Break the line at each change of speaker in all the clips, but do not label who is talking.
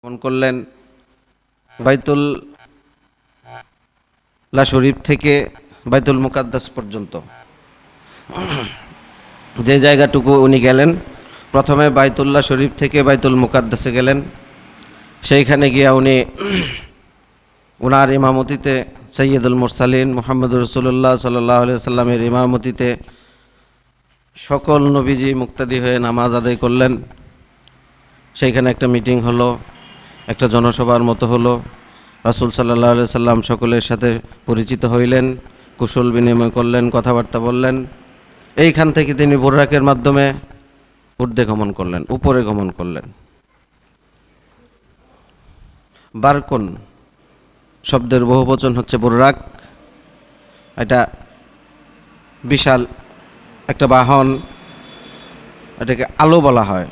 ভ্রমণ করলেন বাইতুল্লাহ শরীফ থেকে বাইতুল মুকাদ্দাস পর্যন্ত। যে জায়গাটুকু উনি গেলেন, প্রথমে বাইতুল্লাহ শরীফ থেকে বাইতুল মুকাদ্দাসে গেলেন। সেইখানে গিয়া উনি ওনার ইমামতিতে সৈয়দুল মুরসালিন মুহাম্মদুর রাসূলুল্লাহ সাল্লাল্লাহু আলাইহি সাল্লামের ইমামতিতে সকল নবীজি মুক্তাদি হয়ে নামাজ আদায় করলেন। সেইখানে একটা মিটিং হলো, একটা জনসভার মতো হলো। রাসূল সাল্লাল্লাহু আলাইহি সাল্লাম সকলের সাথে পরিচিত হইলেন, কুশল বিনিময় করলেন, কথাবার্তা বললেন। এইখান থেকে তিনি বুররাকের মাধ্যমে ঊর্ধ্বে গমন করলেন, উপরে গমন করলেন। বারকুন শব্দের বহুবচন হচ্ছে বুররাক। এটা বিশাল একটা বাহন, এটাকে আলো বলা হয়।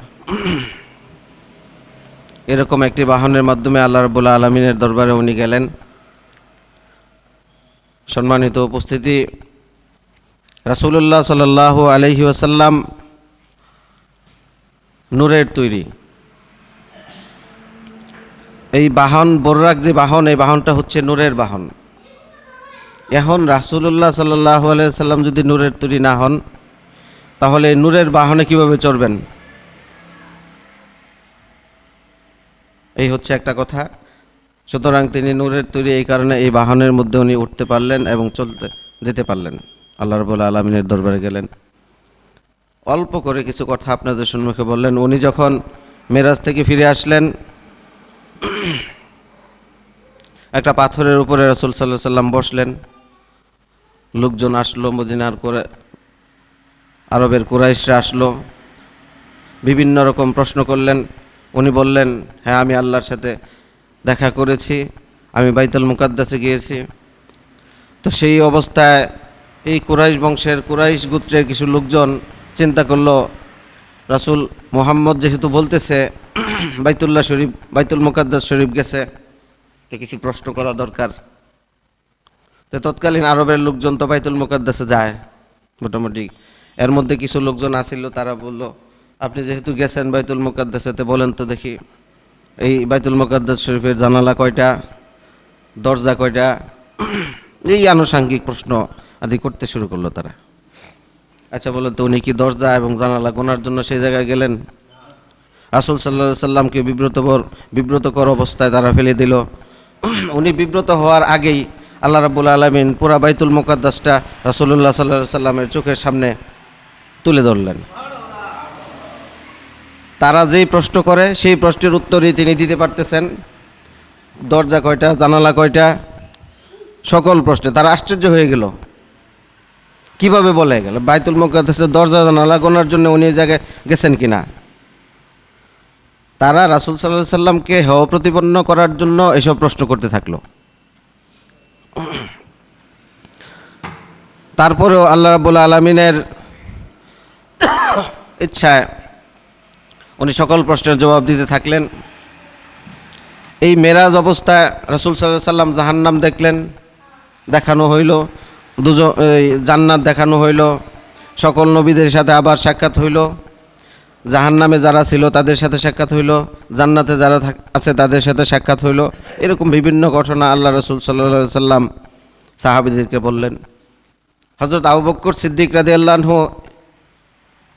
এরকম একটি বাহনের মাধ্যমে আল্লাহ রাব্বুল আলামিনের দরবারে উনি গেলেন। সম্মানিত উপস্থিতি, রাসূলুল্লাহ সাল্লাল্লাহু আলাইহি ওয়াসাল্লাম নূরের তৈরি। এই বাহন বুররাক যে বাহন, এই বাহনটা হচ্ছে নূরের বাহন। এখন রাসূলুল্লাহ সাল্লাল্লাহু আলাইহি ওয়াসাল্লাম যদি নূরের তৈরি না হন, তাহলে নূরের বাহনে কিভাবে চড়বেন? এই হচ্ছে একটা কথা। সুতরাং তিনি নূরের তৈরি, এই কারণে এই বাহনের মধ্যে উনি উঠতে পারলেন এবং যেতে পারলেন। আল্লাহ রাব্বুল আলামিনের দরবারে গেলেন। অল্প করে কিছু কথা আপনাদের সম্মুখে বললেন। উনি যখন মেরাজ থেকে ফিরে আসলেন, একটা পাথরের উপরে রাসূল সাল্লাল্লাহু আলাইহি সাল্লাম বসলেন। লোকজন আসলো, মদিনার আরবের কুরাইশরা আসলো, বিভিন্ন রকম প্রশ্ন করলেন। উনি বললেন, হ্যাঁ, আমি আল্লাহর সাথে দেখা করেছি, আমি বাইতুল মুকাদ্দাসে গিয়েছি। তো সেই অবস্থায় এই কুরাইশ গোত্রের কিছু লোকজন চিন্তা করলো, রাসূল মুহাম্মদ যেহেতু বলতেছে বাইতুল মুকাদ্দাস শরীফ গেছে, তো কিছু প্রশ্ন করা দরকার। তো তৎকালীন আরবের লোকজন তো বাইতুল মুকাদ্দাসে যায় মোটামুটি। এর মধ্যে কিছু লোকজন আসিল, তারা বলল, আপনি যেহেতু গেছেন বাইতুল মুকাদ্দাসেতে, বলেন তো দেখি এই বাইতুল মুকাদ্দাস শরীফের জানালা কয়টা, দরজা কয়টা? এই আনুষাঙ্গিক প্রশ্ন আদি করতে শুরু করলো তারা। আচ্ছা বলেন তো, উনি কি দরজা এবং জানালা গোনার জন্য সেই জায়গায় গেলেন? রাসূল সাল্লাল্লাহু আলাইহি সাল্লামকে বিব্রতকর অবস্থায় তারা ফেলে দিল। উনি বিব্রত হওয়ার আগেই আল্লাহ রাব্বুল আলামিন পুরা বাইতুল মুকাদ্দাসটা রাসূলুল্লাহ সাল্লাল্লাহু আলাইহি সাল্লামের চোখের সামনে তুলে ধরলেন। তারা যেই প্রশ্ন করে সেই প্রশ্নের উত্তরই তিনি দিতে পারতেছেন। দরজা কয়টা, জানালা কয়টা, সকল প্রশ্নে তারা আশ্চর্য হয়ে গেল। কিভাবে বলে গেল বাইতুল মুকাদ্দাসের দরজা জানালা গোনার জন্য উনি এই জায়গায় গেছেন কিনা? তারা রাসূল সাল্লাল্লাহু আলাইহি সাল্লামকে হেয় প্রতিপন্ন করার জন্য এসব প্রশ্ন করতে থাকলো। তারপরেও আল্লাহ রাব্বুল আলামিনের ইচ্ছায় উনি সকল প্রশ্নের জবাব দিতে থাকলেন। এই মেরাজ অবস্থায় রাসূল সাল্লাল্লাহু আলাইহি সাল্লাম জাহান্নাম দেখলেন, দেখানো হইল, জান্নাত দেখানো হইল, সকল নবীদের সাথে আবার সাক্ষাৎ হইল। জাহান্নামে যারা ছিল তাদের সাথে সাক্ষাৎ হইল, জান্নাতে যারা আছে তাদের সাথে সাক্ষাৎ হইল। এরকম বিভিন্ন ঘটনা আল্লাহ রাসূল সাল্লাল্লাহু আলাইহি সাল্লাম সাহাবীদেরকে বললেন। হযরত আবু বকর সিদ্দিক রাদিয়াল্লাহু আনহু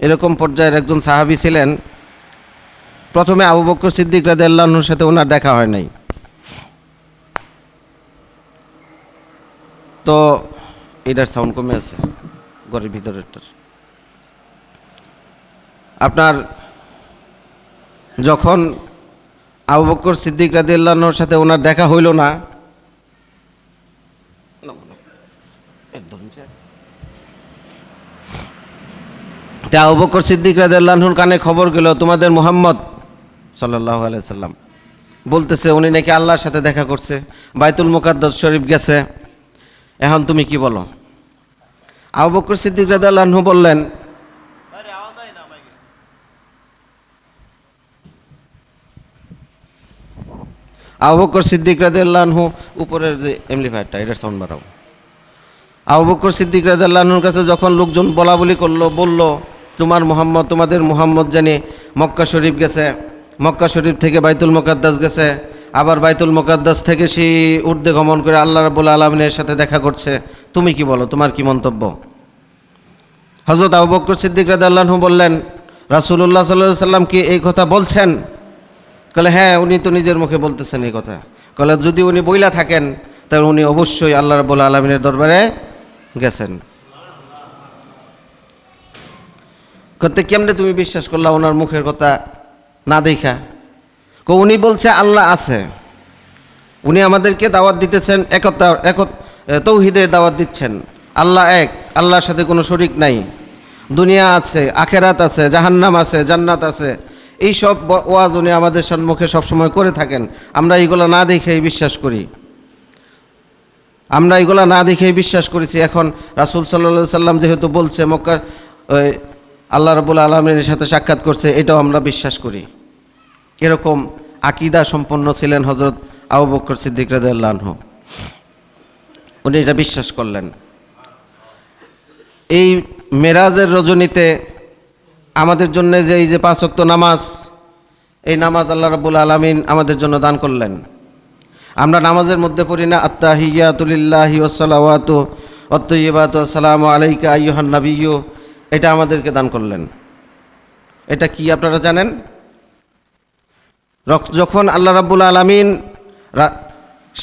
এরকম পর্যায়ের একজন সাহাবী ছিলেন। প্রথমে আবু বকর সিদ্দিক রাদিয়াল্লাহু আনহুর সাথে ওনার দেখা হয় নাই। তো এটার সাউন্ড কমে আছে ঘরের ভিতরেরটার। আপনার যখন আবু বকর সিদ্দিক রাদিয়াল্লাহু আনহুর সাথে ওনার দেখা হইল না, আবু বকর সিদ্দিক রাদিয়াল্লাহু আনহুর কানে খবর গেল, তোমাদের মুহাম্মদ সাল্লাল্লাহু আলাইহি সাল্লাম বলতেছে উনি নাকি আল্লাহর সাথে দেখা করছে, বাইতুল মুকাদ্দাস শরীফ গেছে। এখন তুমি কি বলো? আবু বকর সিদ্দিক রাদিয়াল্লাহু আনহু বললেন, আবু বকর সিদ্দিক রাদিয়াল্লাহু আনহু উপরের যে এমপ্লিফায়ারটা, এটার সাউন্ড বাড়াও। আবু বকর সিদ্দিক রাদিয়াল্লাহু আনহুর কাছে যখন লোকজন বলা বলি করলো, বলল, তোমাদের মুহাম্মদ জানি মক্কা শরীফ গেছে, মক্কা শরীফ থেকে বাইতুল মুকাদ্দাস গেছে, আবার বাইতুল মুকাদ্দাস থেকে সেই ঊর্ধ্বে গমন করে আল্লাহ রাব্বুল আলামিনের সাথে দেখা করছে। তুমি কি বলো, তোমার কি মন্তব্য? হযরত আবু বকর সিদ্দিক রাদিয়াল্লাহু আনহু বললেন, রাসূলুল্লাহ সাল্লাল্লাহু আলাইহি সাল্লাম কি এই কথা বলছেন? বলে হ্যাঁ, উনি তো নিজের মুখে বলতেছেন এই কথা। বলে যদি উনি বইলা থাকেন তাহলে উনি অবশ্যই আল্লাহ রাব্বুল আলামিনের দরবারে গেছেন। করতে কেমনে তুমি বিশ্বাস করলা ওনার মুখের কথা না দেখা? উনি বলছে আল্লাহ আছে, উনি আমাদেরকে দাওয়াত দিতেছেন তৌহিদের দাওয়াত দিচ্ছেন। আল্লাহ এক, আল্লাহর সাথে কোনো শরিক নাই, দুনিয়া আছে, আখেরাত আছে, জাহান্নাম আছে, জান্নাত আছে, এই সব ওয়াজ উনি আমাদের সম্মুখে সবসময় করে থাকেন। আমরা এইগুলো না দেখেই বিশ্বাস করি, আমরা এগুলা না দেখেই বিশ্বাস করেছি। এখন রাসূল সাল্লাল্লাহু আলাইহি সাল্লাম যেহেতু বলছে মক্কা আল্লাহ রাব্বুল আলামিনের সাথে সাক্ষাৎ করছে, এটাও আমরা বিশ্বাস করি। এরকম আকীদা সম্পন্ন ছিলেন হযরত আবু বকর সিদ্দিক রাদিয়াল্লাহু আনহু। উনি এটা বিশ্বাস করলেন। এই মেরাজের রজনীতে আমাদের জন্য যে এই যে 5 ওয়াক্ত নামাজ, এই নামাজ আল্লাহ রাব্বুল আলামিন আমাদের জন্য দান করলেন। আমরা নামাজের মধ্যে পড়ি না আত্তাহিয়াতু লিল্লাহি ওয়াস সালাওয়াতু ওয়াত তাইয়্যিবাতু আসসালামু আলাইকা আইয়ুহান নাবিয়্যু, এটা আমাদেরকে দান করলেন। এটা কি আপনারা জানেন? যখন আল্লাহ রাব্বুল আলামিন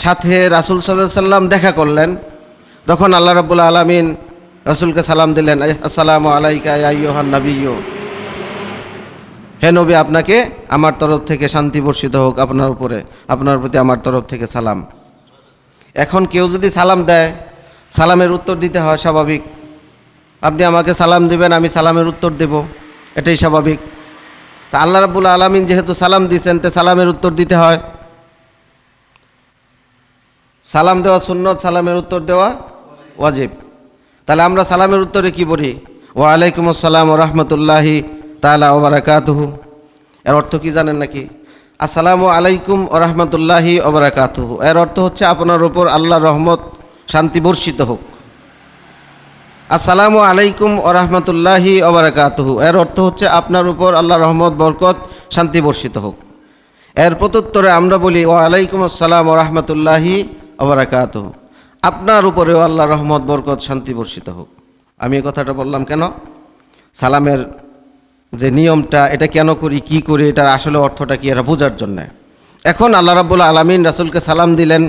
সাথে রাসূল সাল্লাল্লাহু আলাইহি সাল্লাম দেখা করলেন, তখন আল্লাহ রাব্বুল আলামিন রাসূলকে সালাম দিলেন, আসসালামু আলাইকা আইয়ুহান নাবিয়্যু, হে নবী, আপনাকে আমার তরফ থেকে শান্তি বর্ষিত হোক আপনার উপরে, আপনার প্রতি আমার তরফ থেকে সালাম। এখন কেউ যদি সালাম দেয়, সালামের উত্তর দিতে হয়, স্বাভাবিক। আপনি আমাকে সালাম দিবেন, আমি সালামের উত্তর দেব, এটাই স্বাভাবিক। তা আল্লাহ রাব্বুল আলামিন যেহেতু সালাম দিয়েছেন, তো সালামের উত্তর দিতে হয়। সালাম দেওয়া সুন্নত, সালামের উত্তর দেওয়া ওয়াজিব। তাহলে আমরা সালামের উত্তরে কি বলি? ওয়া আলাইকুম আসসালাম ওয়া রাহমাতুল্লাহি তাআলা ওয়া বারাকাতুহু। এর অর্থ কি জানেন নাকি? আসসালামু আলাইকুম ওয়া রাহমাতুল্লাহি ওয়া বারাকাতুহু, এর অর্থ হচ্ছে আপনার উপর আল্লাহর রহমত শান্তি বর্ষিত হোক। আসসালামু আলাইকুম ওয়া রাহমাতুল্লাহি ওয়া বারাকাতুহু, এর অর্থ হচ্ছে আপনার উপর আল্লাহর রহমত বরকত শান্তি বর্ষিত হোক। এর প্রত্যুত্তরে আমরা বলি ওয়া আলাইকুম আসসালাম ওয়া রাহমাতুল্লাহি ওয়া বারাকাতুহু, আপনার উপরেও আল্লাহর রহমত বরকত শান্তি বর্ষিত হোক। আমি এই কথাটা বললাম কেন? সালামের যে নিয়মটা, এটা কেন করি, কি করি, এটার আসলে অর্থটা কি, এটা বোঝার জন্যে। এখন আল্লাহ রাব্বুল আলামিন রাসূলকে সালাম দিলেন।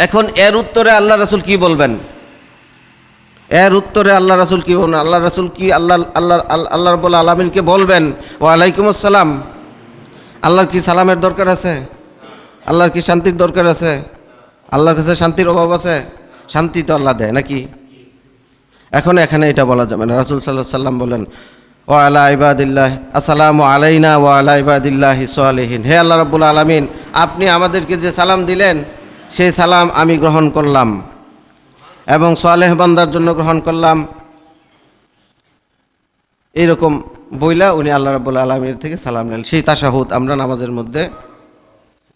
এখন এর উত্তরে আল্লাহ রাসূল কি বলবেন? এর উত্তরে আল্লাহ রাসূল কি বলবেন? আল্লাহ রাসূল কি আল্লাহ রাব্বুল আলামিনকে বলবেন ওয়া আলাইকুম আসসালাম? আল্লাহর কি সালামের দরকার আছে? আল্লাহর কি শান্তির দরকার আছে? আল্লাহর কাছে শান্তির অভাব আছে? শান্তি তো আল্লাহ দেয় নাকি? এখন এখানে এটা বলা যাবে না। রাসূল সাল্লাল্লাহু আলাইহি সাল্লাম বলেন ওয়া আলা ইবাদিল্লাহ আসসালামু আলাইনা ওয়া আলা ইবাদিল্লাহি সালিহিন, হে আল্লাহ রাব্বুল আলামিন, আপনি আমাদেরকে যে সালাম দিলেন সেই সালাম আমি গ্রহণ করলাম এবং সালেহ বান্দার জন্য গ্রহণ করলাম। এইরকম বইলা উনি আল্লাহ রাব্বুল আলামিনের থেকে সালাম নেন। সেই তাশাহুদ আমরা নামাজের মধ্যে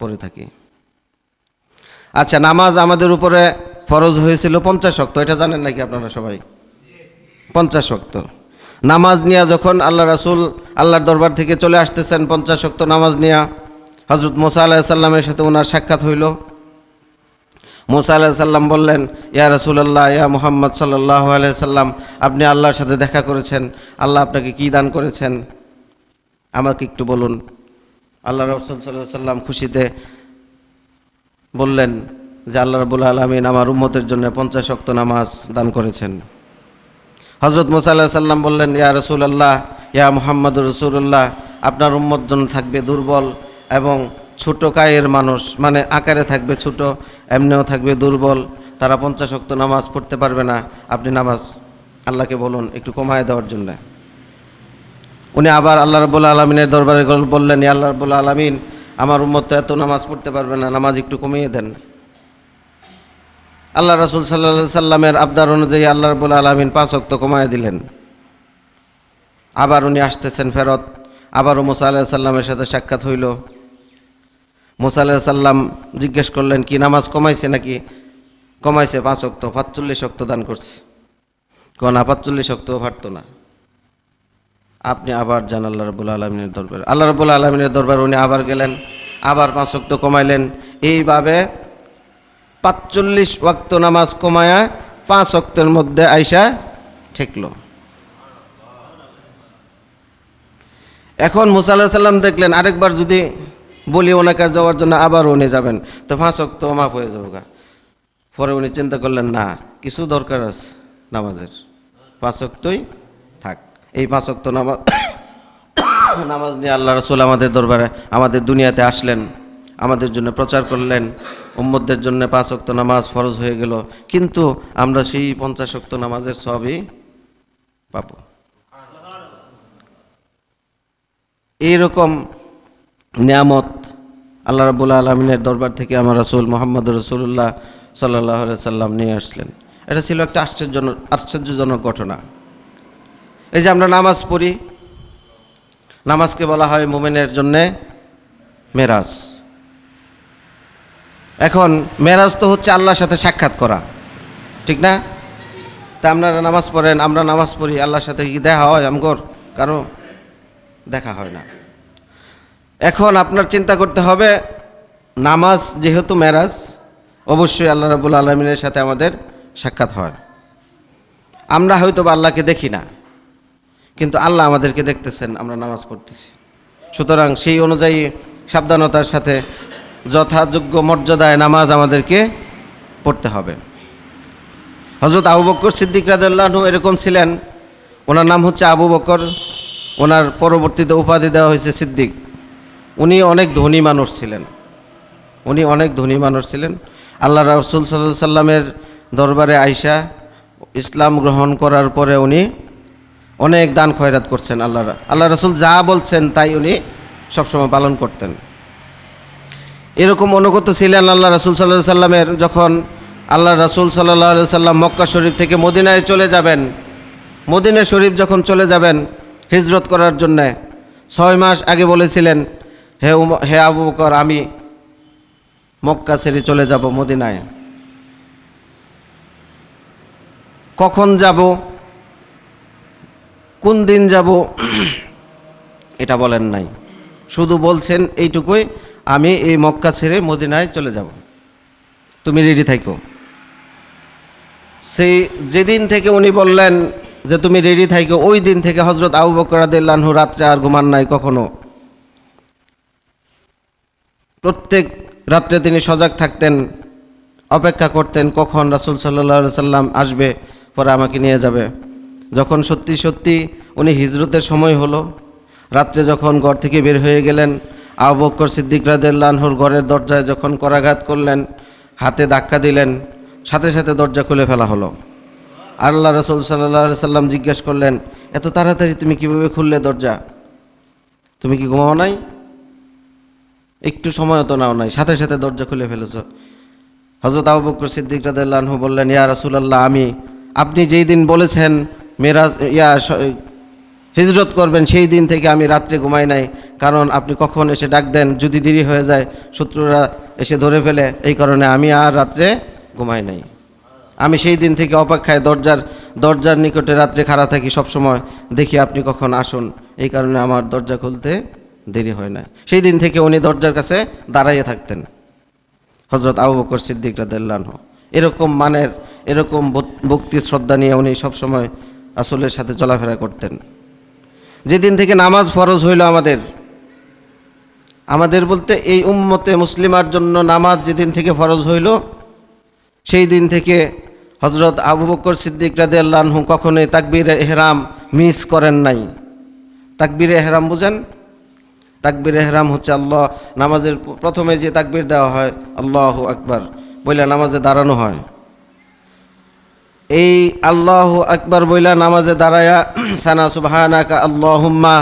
পড়ে থাকি। আচ্ছা, নামাজ আমাদের উপরে ফরজ হয়েছিল 50 ওয়াক্ত, এটা জানেন নাকি আপনারা সবাই? 50 ওয়াক্ত নামাজ নিয়ে যখন আল্লাহ রাসূল আল্লাহর দরবার থেকে চলে আসতেছেন 50 ওয়াক্ত নামাজ নিয়ে, হযরত মুসা আলাইহিস সালামের সাথে ওনার সাক্ষাৎ হইল। মুসা আলাইহিস সালাম বললেন, ইয়া রাসূলুল্লাহ, ইয়া মুহাম্মদ সাল্লাল্লাহু আলাইহি সাল্লাম, আপনি আল্লাহর সাথে দেখা করেছেন, আল্লাহ আপনাকে কি দান করেছেন আমাকে একটু বলুন। আল্লাহ রাসূল সাল্লাল্লাহু আলাইহি সাল্লাম খুশিতে বললেন যে আল্লাহ রাব্বুল আলামিন আমার উম্মতের জন্য 50 ওয়াক্ত নামাজ দান করেছেন। হযরত মুসা আলাইহিস সালাম বললেন, ইয়া রাসূলুল্লাহ, ইয়া মুহাম্মদুর রাসূলুল্লাহ, আপনার উম্মত জন থাকবে দুর্বল এবং ছোট কায়ের মানুষ, মানে আকারে থাকবে ছোট, এমনিও থাকবে দুর্বল, তারা 50 ওয়াক্ত নামাজ পড়তে পারবে না, আপনি নামাজ আল্লাহকে বলুন একটু কমায় দেওয়ার জন্য। উনি আবার আল্লাহ রাব্বুল আলামিনের দরবারে বললেন, ইয়া আল্লাহ রাব্বুল আলামিন, আমার উম্মত তো এত নামাজ পড়তে পারবে না, নামাজ একটু কমিয়ে দেন। আল্লাহ রাসূল সাল্লাল্লাহু আলাইহি সাল্লামের আবদার অনুযায়ী আল্লাহ রাব্বুল আলামিন 5 ওয়াক্ত কমায় দিলেন। আবার উনি আসতেছেন ফেরত, আবারও মুসা আলাইহিস সালামের সাথে সাক্ষাৎ হইল। মুসা আলাইহিস সালাম জিজ্ঞেস করলেন, কি নামাজ কমাইছে নাকি? কমাইছে 5 ওয়াক্ত, 45 ওয়াক্ত দান করছে। কোন 45 ওয়াক্ত পারতো না। আপনি আবার যান আল্লাহ রাব্বুল আলামিনের দরবারে। আল্লাহ রাব্বুল আলামিনের দরবারে উনি আবার গেলেন, আবার 5 ওয়াক্ত কমাইলেন। এইভাবে 45 ওয়াক্ত নামাজ কমায়া 5 ওয়াক্তের মধ্যে আইসা ঠেকল। এখন মুসা আলাইহিস সালাম দেখলেন আরেকবার যদি বলি ওনাকে যাওয়ার জন্য, আবার উনি যাবেন, তো 5 ওয়াক্ত মাফ হয়ে যাবে। পরে উনি চিন্তা করলেন, না, কিছু দরকার আছে নামাজের, 5 ওয়াক্তই থাক। এই 5 ওয়াক্ত নামাজ নিয়ে আল্লাহ রাসূল আমাদের দরবারে, আমাদের দুনিয়াতে আসলেন, আমাদের জন্য প্রচার করলেন, উম্মতদের জন্য 5 ওয়াক্ত নামাজ ফরজ হয়ে গেল। কিন্তু আমরা সেই 50 ওয়াক্ত নামাজের সবই পাব। এইরকম নিয়ামত আল্লাহ রাব্বুল আলামিনের দরবার থেকে আমার রাসূল মুহাম্মদুর রাসূলুল্লাহ সাল্লাল্লাহু আলাইহি সাল্লাম নিয়ে আসলেন। এটা ছিল একটা আশ্চর্যজনক ঘটনা। এই যে আমরা নামাজ পড়ি, নামাজকে বলা হয় মুমিনের জন্যে মেরাজ। এখন মেরাজ তো হচ্ছে আল্লাহর সাথে সাক্ষাৎ করা, ঠিক না? তা আপনারা নামাজ পড়েন, আমরা নামাজ পড়ি, আল্লাহর সাথে কি দেখা হয়? আমগর কারো দেখা হয় না। এখন আপনার চিন্তা করতে হবে, নামাজ যেহেতু মেরাজ, অবশ্যই আল্লাহ রাব্বুল আলামিনের সাথে আমাদের সাক্ষাৎ হয়। আমরা হয়তো বা আল্লাহকে দেখি না, কিন্তু আল্লাহ আমাদেরকে দেখতেছেন, আমরা নামাজ পড়তেছি। সুতরাং সেই অনুযায়ী সাবধানতার সাথে যথাযোগ্য মর্যাদায় নামাজ আমাদেরকে পড়তে হবে। হযরত আবু বকর সিদ্দিক রাদিয়াল্লাহু আনহু এরকম ছিলেন। ওনার নাম হচ্ছে আবু বকর, ওনার পরবর্তীতে উপাধি দেওয়া হয়েছে সিদ্দিক। উনি অনেক ধনী মানুষ ছিলেন, আল্লাহ রাসূল সাল্লাল্লাহু আলাইহি সাল্লামের দরবারে আইসা ইসলাম গ্রহণ করার পরে উনি অনেক দান খয়রাত করছেন। আল্লাহ রাসূল যা বলছেন তাই উনি সবসময় পালন করতেন। এরকম অনুগত ছিলেন আল্লাহ রাসূল সাল্লাল্লাহু আলাইহি সাল্লামের। যখন আল্লাহ রাসূল সাল্লাল্লাহু আলাইহি সাল্লাম মক্কা শরীফ থেকে মদিনায় চলে যাবেন, মদিনা শরীফ যখন চলে যাবেন হিজরত করার জন্যে, 6 মাস আগে বলেছিলেন, হে আবু বকর, আমি মক্কা ছেড়ে চলে যাব মদিনায়। কখন যাব, কোন দিন যাব এটা বলেন নাই, শুধু বলছেন এইটুকুই, আমি এই মক্কা ছেড়ে মদিনায় চলে যাব, তুমি রেডি থাকো। সেই যেদিন থেকে উনি বললেন যে তুমি রেডি থাকো, ওই দিন থেকে হযরত আবু বকর রাদিয়াল্লাহু আনহু রাত্রে আর ঘুমান নাই কখনো। প্রত্যেক রাত্রে তিনি সজাগ থাকতেন, অপেক্ষা করতেন কখন রাসূল সাল্লাল্লাহু আলাইহি সাল্লাম আসবে, পরে আমাকে নিয়ে যাবে। যখন সত্যি সত্যি উনি হিজরতের সময় হলো, রাত্রে যখন ঘর থেকে বের হয়ে গেলেন, আবু বকর সিদ্দিক রাদিয়াল্লাহু আনহুর ঘরের দরজায় যখন করাঘাত করলেন, হাতে ধাক্কা দিলেন, সাথে সাথে দরজা খুলে ফেলা হলো। আল্লাহ রাসূল সাল্লাল্লাহু আলাইহি সাল্লাম জিজ্ঞেস করলেন, এত তাড়াতাড়ি তুমি কিভাবে খুললে দরজা? তুমি কি ঘুমাও নাই? একটু সময় তো নাও নাই, সাথে সাথে দরজা খুলে ফেলেছ। হযরত আবু বকর সিদ্দিক রাদিয়াল্লাহু আনহু বললেন, ইয়া রাসূলুল্লাহ, আপনি যেই দিন বলেছেন মেরাজ হিজরত করবেন, সেই দিন থেকে আমি রাত্রে ঘুমাই নাই। কারণ আপনি কখন এসে ডাক দেন, যদি দেরি হয়ে যায় শত্রুরা এসে ধরে ফেলে, এই কারণে আমি আর রাত্রে ঘুমাই নাই। আমি সেই দিন থেকে অপেক্ষায় দরজার নিকটে রাত্রে খাড়া থাকি, সবসময় দেখি আপনি কখন আসুন, এই কারণে আমার দরজা খুলতে দেরি হয় না। সেই দিন থেকে উনি দরজার কাছে দাঁড়াইয়ে থাকতেন হযরত আবু বকর সিদ্দিক রাদিয়াল্লাহু আনহু। এরকম ভক্তি শ্রদ্ধা নিয়ে উনি সবসময় রাসূলের সাথে চলাফেরা করতেন। যেদিন থেকে নামাজ ফরজ হইল আমাদের বলতে এই উম্মতে মুসলিমার জন্য নামাজ যেদিন থেকে ফরজ হইল, সেই দিন থেকে হযরত আবু বকর সিদ্দিক রাদিয়াল্লাহু আনহু কখনোই তাকবীরে ইহরাম মিস করেন নাই। তাকবীরে ইহরাম বুঝেন? তাকবীরে ইহরাম হচ্ছে নামাজের প্রথমে যে তাকবীর দেওয়া হয়, আল্লাহু আকবার বইলা নামাজে দাঁড়ানো হয়। এই আল্লাহু আকবার বইলা নামাজে দাঁড়ায়া সানা সুবহানাকা আল্লাহুম্মা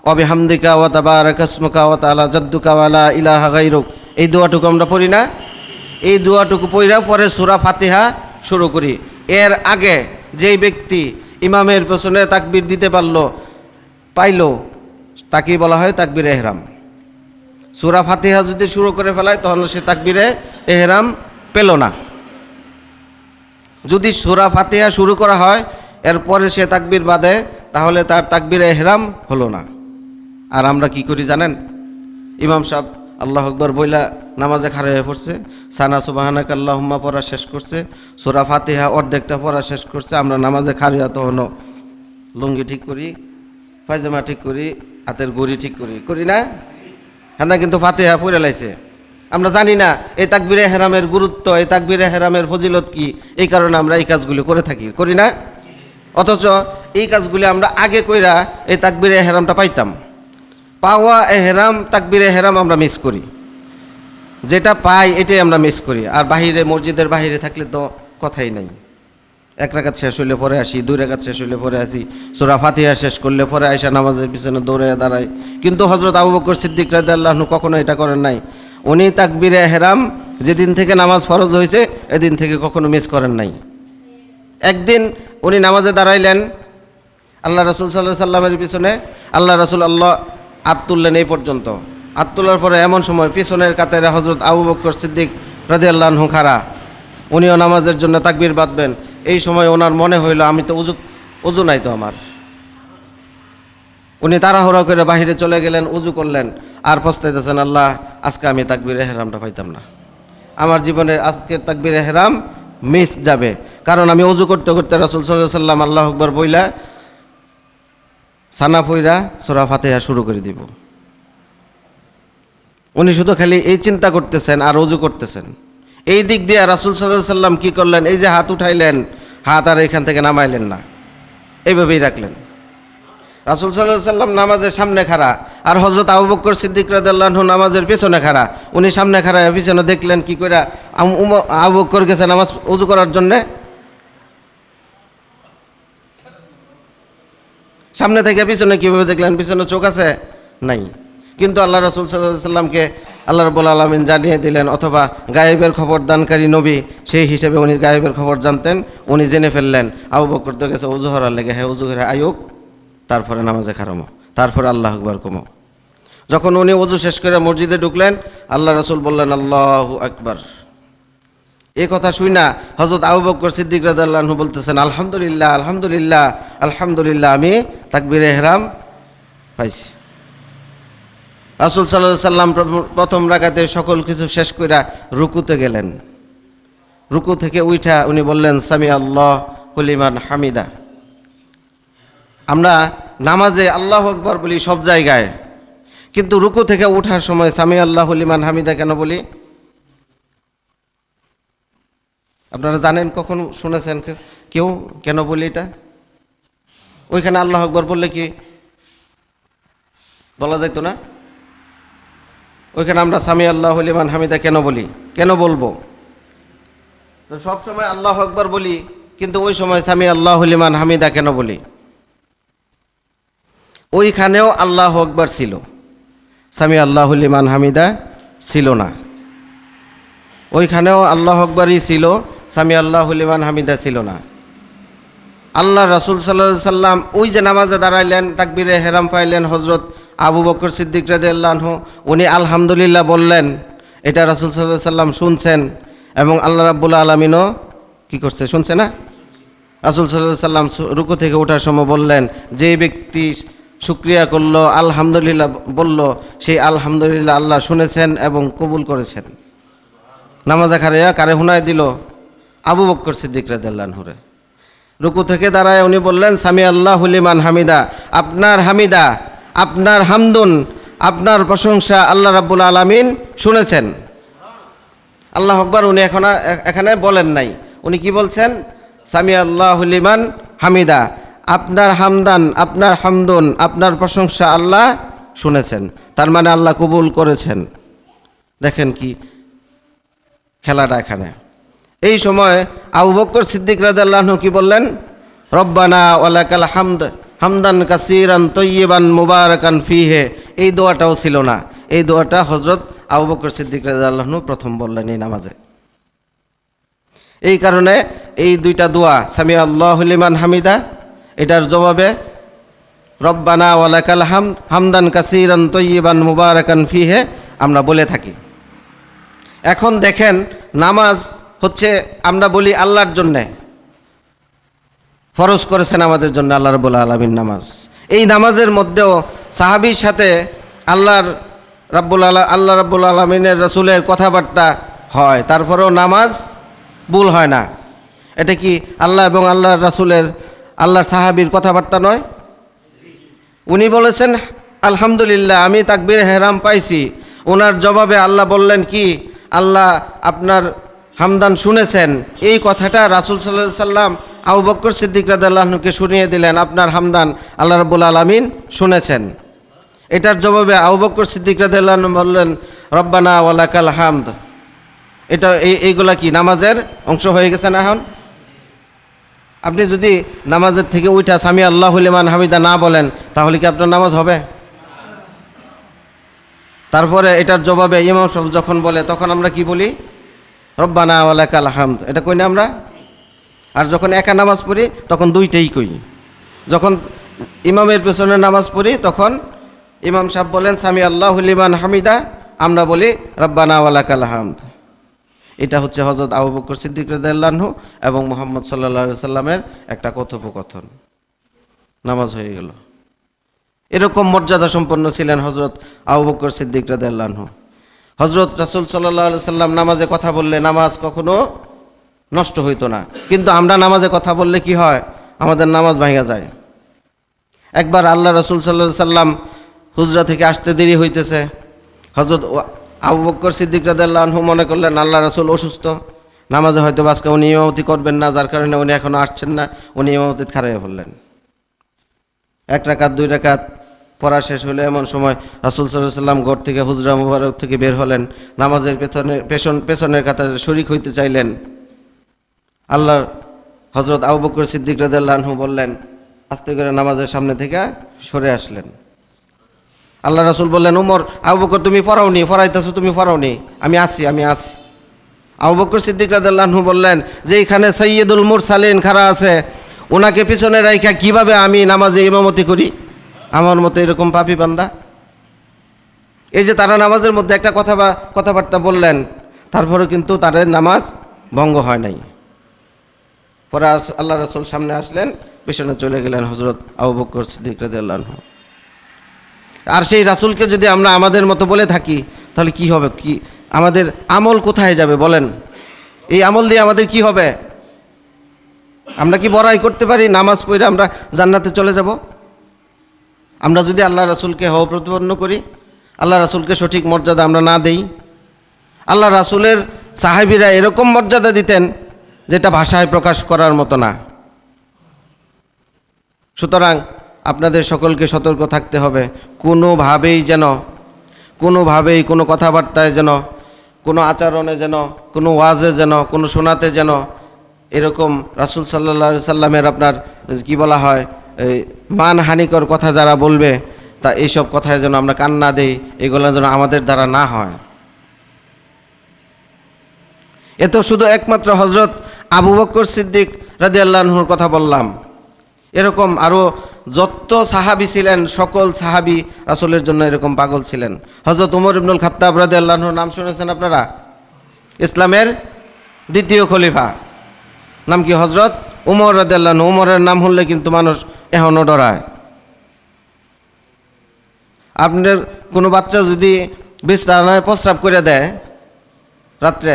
ওয়া বিহামদিকা ওয়া তাবারাকা ইসমুকা ওয়া তাআলা জাদ্দুকা ওয়া লা ইলাহা গায়রুক, এই দোয়াটুকু আমরা পড়ি না? এই দোয়াটুকু পড়া পরে সূরা ফাতিহা শুরু করি। এর আগে যেই ব্যক্তি ইমামের পেছনে তাকবীর দিতে পাইলো তাকেই বলা হয় তাকবীরে ইহরাম। সূরা ফাতিহা যদি শুরু করে ফেলায় তখন সে তাকবীরে ইহরাম পেল না। যদি সূরা ফাতিহা শুরু করা হয় এরপরে সে তাকবীর বাঁধে, তাহলে তার তাকবীরে ইহরাম হলো না। আর আমরা কি করি জানেন? ইমাম সাহেব আল্লাহু আকবার বইলা নামাজে খাড়া হয়ে পড়ছে, সানা সুবহানাকা আল্লাহুম্মা পড়া শেষ করছে, সূরা ফাতিহা অর্ধেকটা পড়া শেষ করছে, আমরা নামাজে খাড়া তখনও লুঙ্গি ঠিক করি, পায়জামা ঠিক করি, হাতের ঘড়ি ঠিক করি না? হ্যাঁ, কিন্তু ফাতিহা পড়ে লাইছে। আমরা জানি না এই তাকবীরে ইহরামের গুরুত্ব, এই তাকবীরে ইহরামের ফজিলত কি, এই কারণে আমরা এই কাজগুলি করে থাকি, করি না? অথচ এই কাজগুলি আমরা আগে কইরা এই তাকবীরে ইহরামটা পাইতাম। পাওয়া ইহরাম, তাকবীরে ইহরাম আমরা মিস করি, যেটা পাই এটাই আমরা মিস করি। আর বাহিরে, মসজিদের বাহিরে থাকলে তো কথাই নাই। 1 রাকাত শেষ হইলে পরে আসি, 2 রাকাত শেষ হইলে পরে আসি, সূরা ফাতিহা শেষ করলে পরে আয়সা নামাজের পিছনে দৌড়ে দাঁড়ায়। কিন্তু হযরত আবু বকর সিদ্দিক রাদিয়াল্লাহু আনহু কখনো এটা করেন নাই। উনি তাকবীরে ইহরাম যেদিন থেকে নামাজ ফরজ হয়েছে এদিন থেকে কখনো মিস করেন নাই। একদিন উনি নামাজে দাঁড়াইলেন, আল্লাহ রাসূল সাল্লাল্লাহু আলাইহি সাল্লামের পিছনে। আল্লাহ রাসূল হাত তুললেন এই পর্যন্ত। হাত তোলার পরে এমন সময় পিছনের কাতারে হযরত আবু বকর সিদ্দিক রাদিয়াল্লাহু আনহু খাড়া, উনিও নামাজের জন্য তাকবীর বাঁধবেন। এই সময় ওনার মনে হইল আমি তো উজু নাই তো আমার। উনি তাড়াহুড়া করে বাহিরে চলে গেলেন, উজু করলেন, আর পস্তাইতেছেন, আল্লাহ আজকে আমি তাকবীরে ইহরামটা পাইতাম না, আমার জীবনের আজকের তাকবীরে ইহরাম মিস যাবে। কারণ আমি উজু করতে করতে রাসূল সাল্লাল্লাহু আলাইহি সাল্লাম আল্লাহু আকবার বইলা সানা পইরা সূরা ফাতিহা শুরু করে দিব। উনি শুধু খালি এই চিন্তা করতেছেন আর উজু করতেছেন। এই দিক দিয়ে রাসূল সাল্লাল্লাহু আলাইহি সাল্লাম কি করলেন? এই যে হাত উঠাইলেন, হাত আর এখান থেকে নামাইলেন না, এইভাবেই রাখলেন। রাসূল সাল্লাল্লাহু আলাইহি সাল্লাম নামাজের সামনে খাড়া, আর হযরত আবু বকর সিদ্দিক রাদিয়াল্লাহু আনহু নামাজের পিছনে খাড়া। উনি সামনে খাড়া, পিছনে দেখলেন কি কইরা আবু বকর গেছে নামাজ উজু করার জন্য, সামনে থেকে পিছনে কিভাবে দেখলেন? পিছনে চোখ আছে? নাই। কিন্তু আল্লাহ রাসূল সাল্লাল্লাহু আলাইহি সাল্লামকে আল্লাহ রাব্বুল আলামিন জানিয়ে দিলেন, অথবা গায়েবের খবর দানকারী নবী, সেই হিসেবে উনি গায়েবের খবর জানতেন। উনি জেনে ফেললেন আবু বকর তো গেছে উজু হওয়ার লেগে, হ্যাঁ উজু করে আয়ুক, তারপরে নামাজে খারামো, তারপরে আল্লাহু আকবার কমো। যখন উনি উজু শেষ করে মসজিদে ঢুকলেন, আল্লাহ রাসূল বললেন আল্লাহু আকবার। এই কথা শুই না হযরত আবু বকর সিদ্দিক রাদিয়াল্লাহু আনহু বলতেছেন, আলহামদুলিল্লাহ আলহামদুলিল্লাহ আলহামদুলিল্লাহ, আমি তাকবীরে ইহরাম পাইছি। রাসূল সাল্লাল্লাহু আলাইহি সাল্লাম প্রথম রাকাতে সকল কিছু শেষ কইরা রুকুতে গেলেন। রুকু থেকে উঠা উনি বললেন সামি আল্লাহু লিমান হামিদা। আমরা নামাজে আল্লাহু আকবার বলি সব জায়গায়, কিন্তু রুকু থেকে ওঠার সময় সামি আল্লাহু লিমান হামিদা কেন বলি? আপনারা জানেন? কখন শুনেছেন কেউ কেন বলি এটা? ওইখানে আল্লাহু আকবার বললে কি বলা যাইতো না? ওইখানে আমরা সামি আল্লাহু লিমান হামিদা কেন বলি, কেন বলবো? তো সব সময় আল্লাহু আকবার বলি, কিন্তু ওই সময় সামি আল্লাহু লিমান হামিদা কেন বলি? ওইখানেও আল্লাহু আকবার ছিল, সামি আল্লাহু লিমান হামিদা ছিল না। ওইখানেও আল্লাহু আকবারই ছিল, সামি আল্লাহু লিমান হামিদা ছিল না। আল্লাহ রাসূল সাল্লাল্লাহু আলাইহি সাল্লাম ওই যে নামাজে দাঁড়াইলেন, তাকবীরে ইহরাম পাইলেন, হযরত আবু বকর সিদ্দিক রাদিয়াল্লাহু আনহু উনি আলহামদুলিল্লাহ বললেন, এটা রাসূল সাল্লাল্লাহু আলাইহি সাল্লাম শুনছেন, এবং আল্লাহ রাব্বুল আলামিনও কি করছে? শুনছে না? রাসূল সাল্লাল্লাহু আলাইহি সাল্লাম রুকু থেকে ওঠার সময় বললেন, যে ব্যক্তি শুকরিয়া করলো, আলহামদুলিল্লাহ বলল, সেই আলহামদুলিল্লাহ আল্লাহ শুনেছেন এবং কবুল করেছেন। নামাজে খাড়াইয়া কারে হুনায় দিল? আবু বকর সিদ্দিক রাদিয়াল্লাহু আনহুরে। রুকু থেকে দাঁড়ায় উনি বললেন সামি আল্লাহু লিমান হামিদা, আপনার হামিদা, আপনার হামদুন, আপনার প্রশংসা আল্লাহ রাব্বুল আলামিন শুনেছেন। আল্লাহু আকবার উনি এখানে বলেন নাই, উনি কি বলছেন? সামি আল্লাহু লিমান হামিদা, আপনার হামদান, আপনার হামদুন, আপনার প্রশংসা আল্লাহ শুনেছেন, তার মানে আল্লাহ কবুল করেছেন। দেখেন কি খেলাটা এখানে। এই সময় আবু বকর সিদ্দিক রাদিয়াল্লাহু আনহু কি বললেন? রব্বানা ওয়ালাকাল হামদ হামদান কাসীরান তাইয়িবান মুবারাকান ফিহে। এই দোয়াটাও ছিল না। এই দোয়াটা হযরত আবু বকর সিদ্দিক রাদিয়াল্লাহু আনহু প্রথম বললেন এই নামাজে। এই কারণে এই দুইটা দোয়া, সামি আল্লাহু লিমান হামিদা, এটার জবাবে রব্বানা ওয়ালাকাল হামদ হামদান কাসীরান তাইয়িবান মুবারাকান ফিহে আমরা বলে থাকি। এখন দেখেন, নামাজ হচ্ছে আমরা বলি আল্লাহর জন্যে, ফরজ করেছেন আমাদের জন্য আল্লাহ রাব্বুল আলামিন নামাজ। এই নামাজের মধ্যেও সাহাবীর সাথে আল্লাহ রাব্বুল আলামিনের রাসূলের কথাবার্তা হয়, তারপরেও নামাজ ভুল হয় না। এটা কি আল্লাহ এবং আল্লাহর রাসূলের, আল্লাহর সাহাবীর কথাবার্তা নয়? উনি বলেছেন আলহামদুলিল্লাহ, আমি তাকবীর হেরাম পাইছি। ওনার জবাবে আল্লাহ বললেন কি, আল্লাহ আপনার হামদান শুনেছেন। এই কথাটা রাসূল সাল্লাল্লাহু আলাইহি সাল্লাম আবু বকর সিদ্দিক রাদিয়াল্লাহু আনহুকে শুনিয়ে দিলেন, আপনার হামদান আল্লাহ রাব্বুল আলামিন শুনেছেন। এটার জবাবে আবু বকর সিদ্দিক রাদিয়াল্লাহু আনহু বললেন রব্বানা ওয়ালাকাল হামদ। এটা এইগুলা কি নামাজের অংশ হয়ে গেছে না? এখন আপনি যদি নামাজের থেকে উঠা সামি আল্লাহু লিমান হামিদা না বলেন, তাহলে কি আপনার নামাজ হবে? তারপরে এটার জবাবে ইমাম সাহেব যখন বলে, তখন আমরা কি বলি? রব্বানা ওয়ালাকাল হামদ। এটা কই না আমরা? আর যখন একা নামাজ পড়ি তখন দুইটাই কই। যখন ইমামের পেছনে নামাজ পড়ি তখন ইমাম সাহেব বলেন সামি আল্লাহু লিমান হামিদা, আমরা বলি রব্বানা ওয়ালাকাল হামদ। এটা হচ্ছে হযরত আবু বকর সিদ্দিক রাদিয়াল্লাহু আনহু এবং মুহাম্মদ সাল্লাল্লাহু আলাইহি সাল্লামের একটা কথোপকথন। নামাজ হয়ে গেল। এরকম মর্যাদা সম্পন্ন ছিলেন হযরত আবু বকর সিদ্দিক রাদিয়াল্লাহু আনহু। হযরত রাসূল সাল্লাল্লাহু আলাইহি সাল্লাম নামাজে কথা বললে নামাজ কখনো নষ্ট হইতো না। কিন্তু আমরা নামাজে কথা বললে কি হয়? আমাদের নামাজ ভাঙা যায়। একবার আল্লাহ রাসূল সাল্লাল্লাহু আলাইহি সাল্লাম হুজরা থেকে আসতে দেরি হইতেছে। হযরত আবু বকর সিদ্দিক রাদিয়াল্লাহু আনহু মনে করলেন আল্লাহ রাসূল অসুস্থ, নামাজে হয়তো আজকে উনি ইমামতি করবেন না, যার কারণে উনি এখনো আসছেন না। উনি ইমামতিতে খাড়াইয়া পড়লেন। 1 রাকাত 2 রাকাত পড়া শেষ হলে এমন সময় রাসূল সাল্লাল্লাহু আলাইহি সাল্লাম ঘর থেকে হুজরা মুবারক থেকে বের হলেন, নামাজের পেছনের কাতারে শরীক হইতে চাইলেন। আল্লাহ হযরত আবু বকর সিদ্দিক রাদিয়াল্লাহু আনহু বললেন, আস্তে করে নামাজের সামনে থেকে সরে আসলেন। আল্লাহ রাসূল বললেন, উমর, আবু বকর তুমি পড়াওনি, পড়াইতেছো তুমি পড়াওনি, আমি আসি। আবু বকর সিদ্দিক রাদিয়াল্লাহু আনহু বললেন যে এখানে সাইয়্যিদুল মুরসালিন খাড়া আছে, ওনাকে পিছনে রাইখা কিভাবে আমি নামাজে ইমামতি করি? আমার মতো এরকম পাপী বান্দা। এই যে তারা নামাজের মধ্যে একটা কথাবার্তা বললেন, তারপরে কিন্তু তাদের নামাজ ভঙ্গ হয় নাই। পরে আল্লাহ রাসূল সামনে আসলেন, পিছনে চলে গেলেন হযরত আবু বকর সিদ্দিক রাদিয়াল্লাহু আনহু। আর সেই রাসূলকে যদি আমরা আমাদের মতো বলে থাকি, তাহলে কি হবে? কি আমাদের আমল কোথায় যাবে বলেন? এই আমল দিয়ে আমাদের কি হবে? আমরা কি বড়াই করতে পারি নামাজ পড়ে আমরা জান্নাতে চলে যাব? আমরা যদি আল্লাহ রাসূলকে হওয়া প্রতিপন্ন করি, আল্লাহ রাসূলকে সঠিক মর্যাদা আমরা না দেই। আল্লাহ রাসূলের সাহাবীরা এরকম মর্যাদা দিতেন যেটা ভাষায় প্রকাশ করার মতো না। সুতরাং আপনাদের সকলকে সতর্ক থাকতে হবে, কোনোভাবেই কোনো কথাবার্তায় যেন, কোনো আচরণে যেন, কোনো ওয়াজে যেন, কোনো শোনাতে যেন এরকম রাসূল সাল্লাল্লাহু আলাইহি সাল্লামের আপনার কি বলা হয়, এই মানহানিকর কথা যারা বলবে, তা এইসব কথায় যেন আমরা কান না দেই, এগুলো যেন আমাদের দ্বারা না হয়। এ তো শুধু একমাত্র হযরত আবু বকর সিদ্দিক রাদিয়াল্লাহু আনহুর কথা বললাম। এরকম আরও যত সাহাবী ছিলেন, সকল সাহাবী রাসূলের জন্য এরকম পাগল ছিলেন। হযরত উমর ইবনুল খাত্তাব রাদিয়াল্লাহু আনহুর নাম শুনেছেন আপনারা? ইসলামের দ্বিতীয় খলিফা নাম কি? হযরত উমর রাদিয়াল্লাহু আনহু। উমরের নাম শুনলে কিন্তু মানুষ এখনও ডরায়। আপনার কোনো বাচ্চা যদি বিছানায় প্রস্রাব করে দেয় রাত্রে,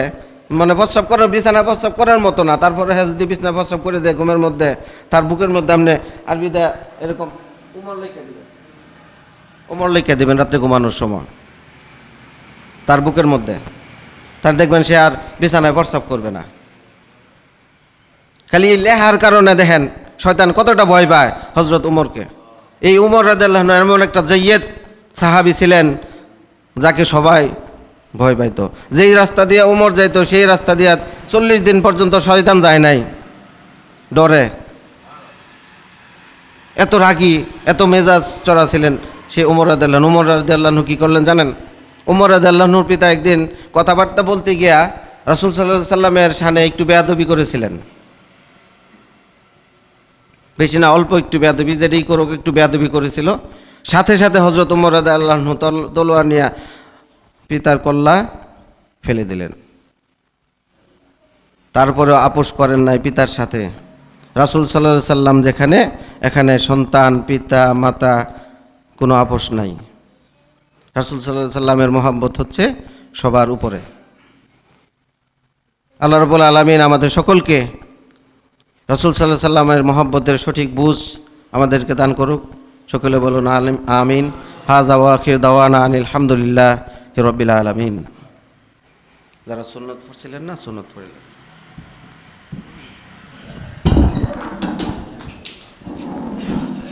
মানে প্রস্রাব করার, বিছানায় প্রস্রাব করার মতো না, তারপরে হ্যাঁ যদি বিছানায় প্রস্রাব করে দেয় ঘুমের মধ্যে, তার বুকের মধ্যে আপনি আরবিতে এরকম উমর লিখে দিবেন রাত্রে ঘুমানোর সময় তার বুকের মধ্যে, তার দেখবেন সে আর বিছানায় প্রস্রাব করবে না। খালি এই লেহার কারণে দেখেন শয়তান কতটা ভয় পায় হযরত উমরকে। এই উমর রাদিয়াল্লাহু আনহু এমন একটা জাইয়্যিদ সাহাবী ছিলেন যাকে সবাই ভয় পাইত। যেই রাস্তা দিয়ে উমর যাইতো সেই রাস্তা দিয়ে 40 দিন পর্যন্ত শয়তান যায় নাই, ডরে। এত রাগী, এত মেজাজ চড়া ছিলেন সে উমর রাদিয়াল্লাহু আনহু। উমর রাদিয়াল্লাহু আনহু কি করলেন জানেন? উমর রাদিয়াল্লাহু আনহুর পিতা একদিন কথাবার্তা বলতে গিয়া রাসূল সাল্লাল্লাহু আলাইহি সাল্লামের শানে একটু বেয়াদবি করেছিলেন। বেশি না, অল্প একটু বেয়াদবি, যেটাই করুক একটু বেয়াদবি করেছিল। সাথে সাথে হযরত উমর রাদিয়াল্লাহু আনহু তলোয়ার নিয়ে পিতার কল্লা ফেলে দিলেন। তারপরেও আপোষ করেন নাই পিতার সাথে। রাসূল সাল্লাল্লাহু আলাইহি সাল্লাম যেখানে, এখানে সন্তান, পিতা, মাতা কোনো আপোষ নাই। রাসূল সাল্লাল্লাহু আলাইহি সাল্লামের মহব্বত হচ্ছে সবার উপরে। আল্লাহ রাব্বুল আলামিন আমাদের সকলকে রাসূল সাল্লাল্লাহু আলাইহি সাল্লামের মহব্বতের সঠিক বুঝ আমাদেরকে দান করুক। সকলে বলুন আমিন। হাযা ওয়া আখির দাওয়ানা আনিল হামদুলিল্লাহি রাব্বিল আলামিন। যারা সুন্নাত পড়ছিলেন না, সুন্নাত পড়লেন।